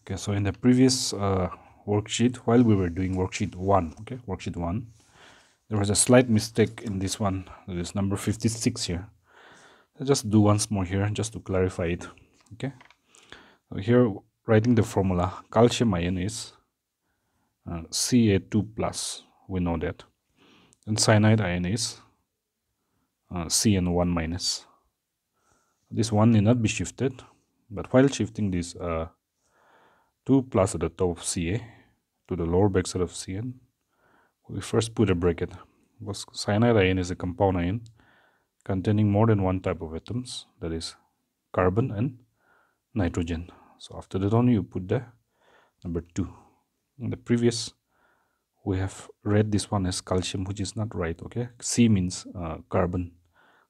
Okay, so in the previous worksheet, while we were doing worksheet 1, okay, worksheet 1, there was a slight mistake in this one. That is number 56 here. I'll just do once more here just to clarify it. Okay, so here writing the formula, calcium ion is Ca2 plus, we know that, and cyanide ion is CN1 minus. This one need not be shifted, but while shifting this 2 plus at the top of Ca to the lower backside of Cn, we first put a bracket, because cyanide ion is a compound ion containing more than one type of atoms, that is carbon and nitrogen. So after that only you put the number 2. In the previous we have read this one as calcium, which is not right. Okay, C means carbon,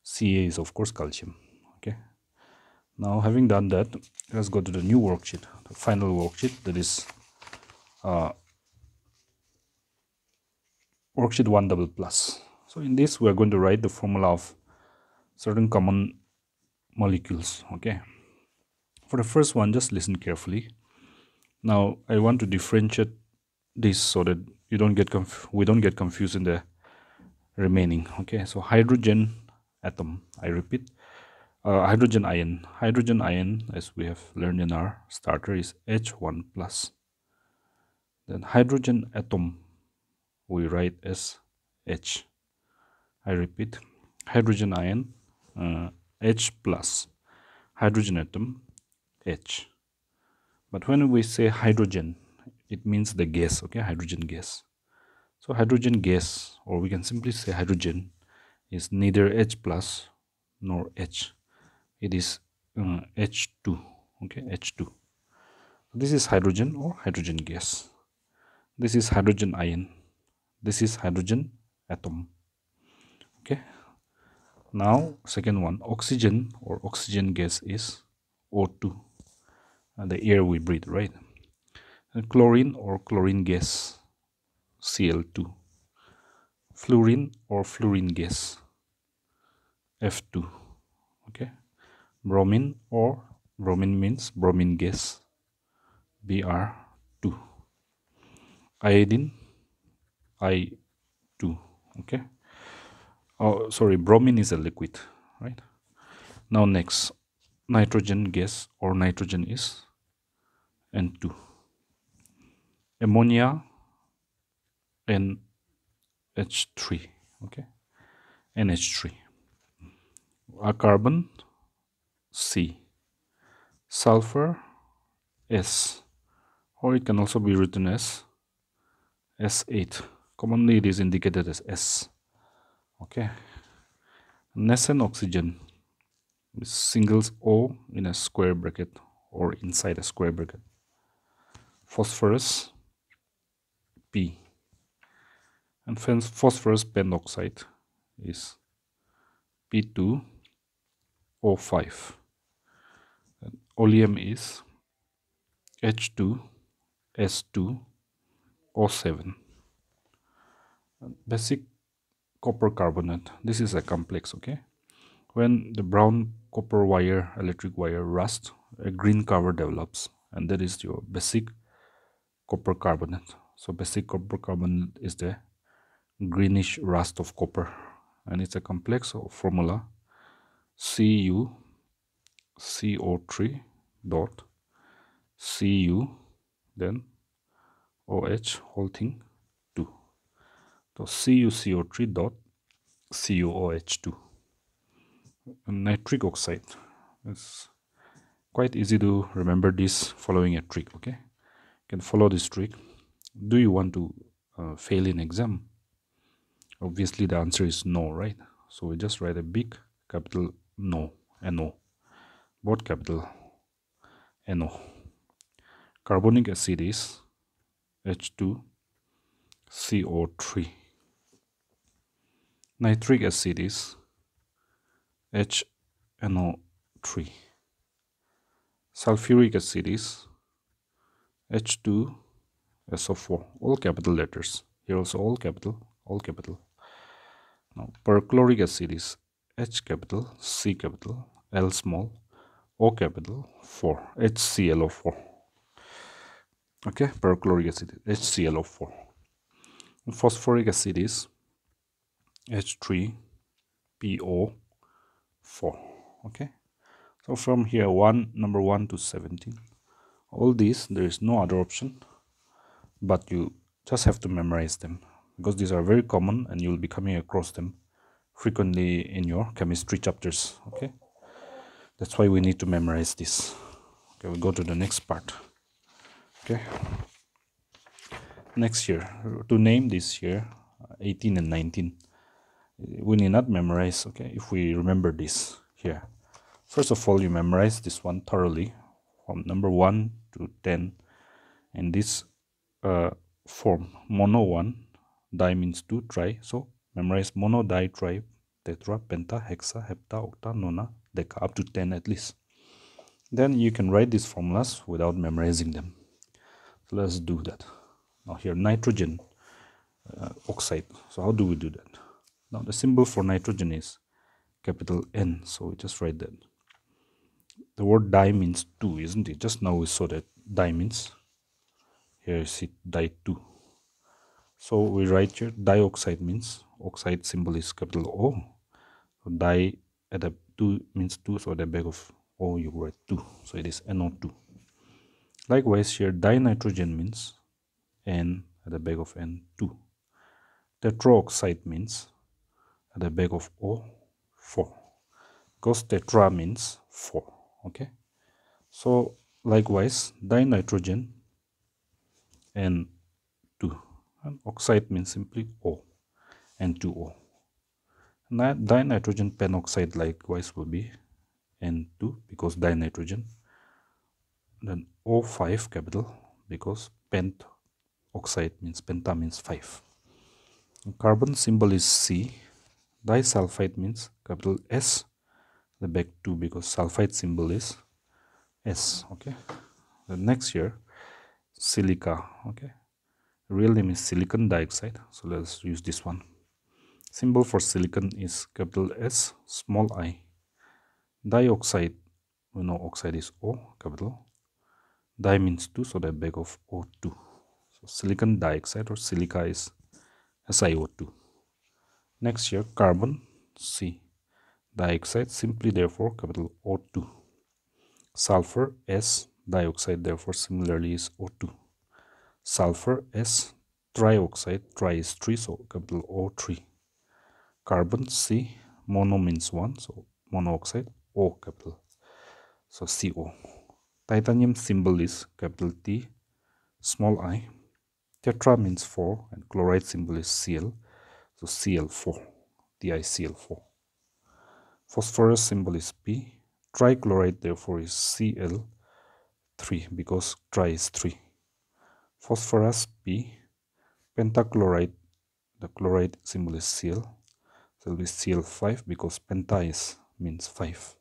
Ca is of course calcium. Okay, now having done that, let's go to the new worksheet, the final worksheet, that is worksheet 1 double plus. So in this we are going to write the formula of certain common molecules. Okay, for the first one, just listen carefully. Now I want to differentiate this so that we don't get confused in the remaining. Okay, so hydrogen atom, I repeat, hydrogen ion, as we have learned in our starter, is H1 plus. Then hydrogen atom we write as H. I repeat, hydrogen ion H plus, hydrogen atom H. But when we say hydrogen, it means the gas. Okay, hydrogen gas. So hydrogen gas, or we can simply say hydrogen, is neither H plus nor H. It is H2. Okay, H2. This is hydrogen or hydrogen gas. This is hydrogen ion. This is hydrogen atom. Okay. Now second one, oxygen or oxygen gas is O2, the air we breathe, right? And chlorine or chlorine gas, Cl2. Fluorine or fluorine gas, F2. Okay. Bromine or bromine means bromine gas, Br2. Iodine, I2. Okay. Oh, sorry, bromine is a liquid, right? Now next, nitrogen gas or nitrogen is N2. Ammonia, NH3. Okay, NH3. A carbon, C. Sulfur, S, or it can also be written as S8. Commonly it is indicated as S. Okay. Nascent oxygen is singles O in a square bracket or inside a square bracket. Phosphorus, P. And phosphorus pentoxide is P2O5. And oleum is H2S2O7. Basic copper carbonate. This is a complex. Okay, when the brown copper wire, electric wire, rusts, a green cover develops, and that is your basic copper carbonate. So basic copper carbonate is the greenish rust of copper, and it's a complex of formula CuCO3 dot Cu, then OH whole thing 2. So CuCO3 dot CuOH2. Nitric oxide. It's quite easy to remember this following a trick. Okay, you can follow this trick. Do you want to fail in exam? Obviously the answer is no, right? So we just write a big capital no, NO, both capital NO. Carbonic acid is H2CO3. Nitric acid is HNO3. Sulfuric acid is H2SO4. All capital letters. Here also all capital, all capital. Now perchloric acid is H capital, C capital, L small, O capital, 4, HClO4. Okay, perchloric acid, HClO4. Phosphoric acid is H3PO4. Okay, so from here number 1 to 17, all these there is no other option but you just have to memorize them, because these are very common and you will be coming across them frequently in your chemistry chapters. Okay, that's why we need to memorize this. Okay, we go to the next part. Okay, next here, to name this here 18 and 19, we need not memorize. Okay, if we remember this here, first of all you memorize this one thoroughly from number 1 to 10, and this form mono 1, di means 2, tri, so memorize mono, di, tri, tetra, penta, hexa, hepta, octa, nona, deca, up to 10 at least. Then you can write these formulas without memorizing them. So let's do that. Now here nitrogen oxide. So how do we do that? Now the symbol for nitrogen is capital N, so we just write that. The word di means 2, isn't it? Just now we saw that di means, here is it, di 2. So we write here dioxide means, oxide symbol is capital O. So di at the 2 means 2, so at the back of O you write 2. So it is NO2. Likewise here dinitrogen means N at the back of N, 2. Tetraoxide means at the back of O, 4. Because tetra means 4. Okay. So likewise dinitrogen and 2. And oxide means simply O and 2O. Dinitrogen penoxide likewise will be N2 because dinitrogen. Then O5 capital because pent oxide means penta means 5. Carbon symbol is C. Disulfide means capital S. The back 2 because sulfide symbol is S. Okay. The next here silica. Okay. Real name is silicon dioxide. So let's use this one. Symbol for silicon is capital S, small I. Dioxide, we know oxide is O, capital. Di means 2, so the back of O2. So silicon dioxide or silica is SiO2. Next here, carbon, C. Dioxide, simply therefore capital O2. Sulfur, S. Dioxide, therefore similarly is O2. Sulfur, S. Trioxide, tri is 3, so capital O3. Carbon, C. Mono means 1, so monoxide, O capital, so CO. Titanium symbol is capital T, small I. Tetra means 4 and chloride symbol is Cl, so Cl4, TiCl4. Phosphorus symbol is P. Trichloride therefore is Cl3 because tri is 3. Phosphorus P. Pentachloride, the chloride symbol is Cl, so it will be Cl5 because penta is means 5.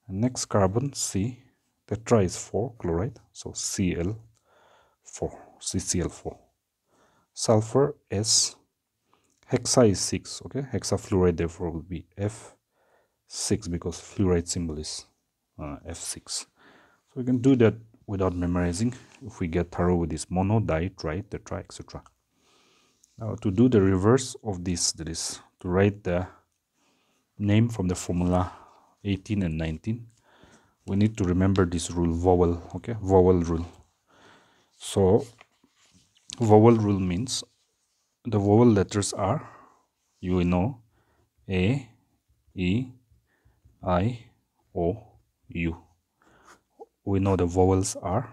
And next carbon C. Tetra is 4 chloride, so Cl4, CCl4. Sulfur S. Hexa is 6, okay. Hexafluoride therefore will be F6 because fluoride symbol is F6. So we can do that without memorizing if we get thorough with this mono, di, tri, tetra, etc. Now to do the reverse of this, that is to write the name from the formula 18 and 19, we need to remember this rule, vowel, okay, vowel rule. So vowel rule means the vowel letters are, you will know, A, E, I, O, U. We know the vowels are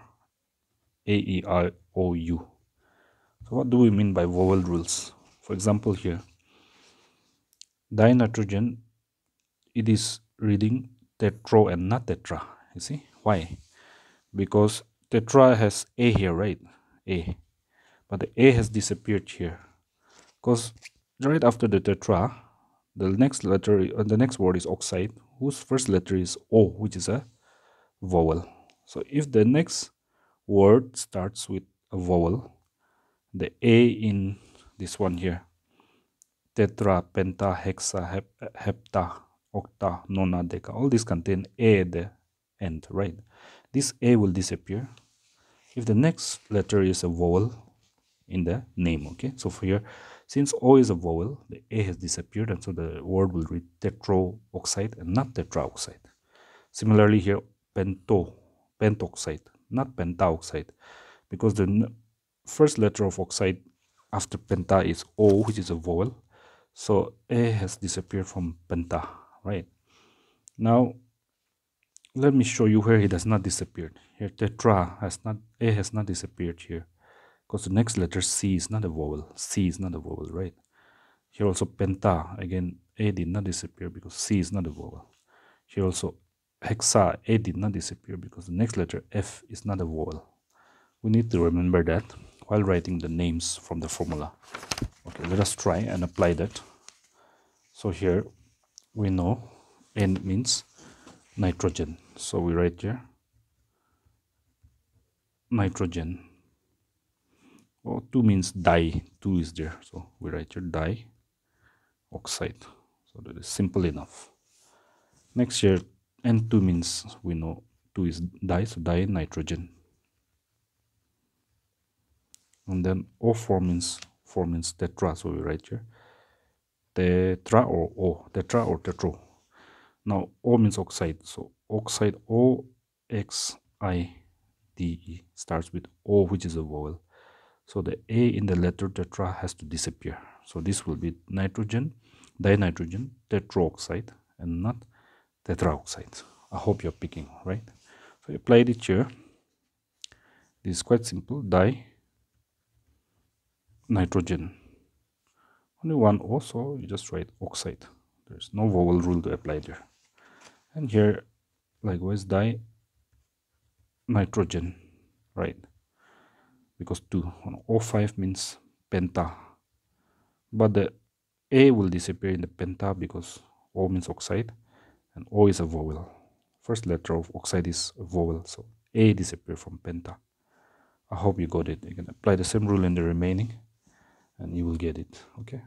A, E, I, O, U. So what do we mean by vowel rules? For example here, dinitrogen, it is reading tetro and not tetra. You see why? Because tetra has A here, right? A, but the A has disappeared here because right after the tetra, the next letter, the next word is oxide, whose first letter is O, which is a vowel. So if the next word starts with a vowel, the A in this one here, tetra, penta, hexa, hepta, octa, nona, deca, all these contain A at the end, right? This A will disappear if the next letter is a vowel in the name. Okay, so for here, since O is a vowel, the A has disappeared, and so the word will read tetroxide and not tetraoxide. Similarly here, pentoxide, not pentaoxide, because the first letter of oxide after penta is O, which is a vowel. So A has disappeared from penta, right? Now, let me show you where it has not disappeared. Here, tetra has not, A has not disappeared here, because the next letter C is not a vowel. C is not a vowel, right? Here also penta, again, A did not disappear because C is not a vowel. Here also hexa, A did not disappear because the next letter F is not a vowel. We need to remember that while writing the names from the formula. Okay, let us try and apply that. So here we know N means nitrogen. So we write here nitrogen. Well, 2 means di, 2 is there. So we write here dioxide. So that is simple enough. Next here, N2 means we know 2 is di, so dinitrogen. And then O4 means 4 means tetra, so we write here tetra or O, tetra or tetro. Now O means oxide, so oxide, O X I D E, starts with O, which is a vowel. So the A in the letter tetra has to disappear. So this will be nitrogen, dinitrogen, tetroxide, and not tetraoxide. I hope you're picking, right? So you applied it here. This is quite simple. Nitrogen. Only one O, so you just write oxide. There's no vowel rule to apply there. And here, likewise, dinitrogen, right? Because 2. O5 means penta. But the A will disappear in the penta because O means oxide, and O is a vowel. First letter of oxide is a vowel, so A disappear from penta. I hope you got it. You can apply the same rule in the remaining, and you will get it. Okay.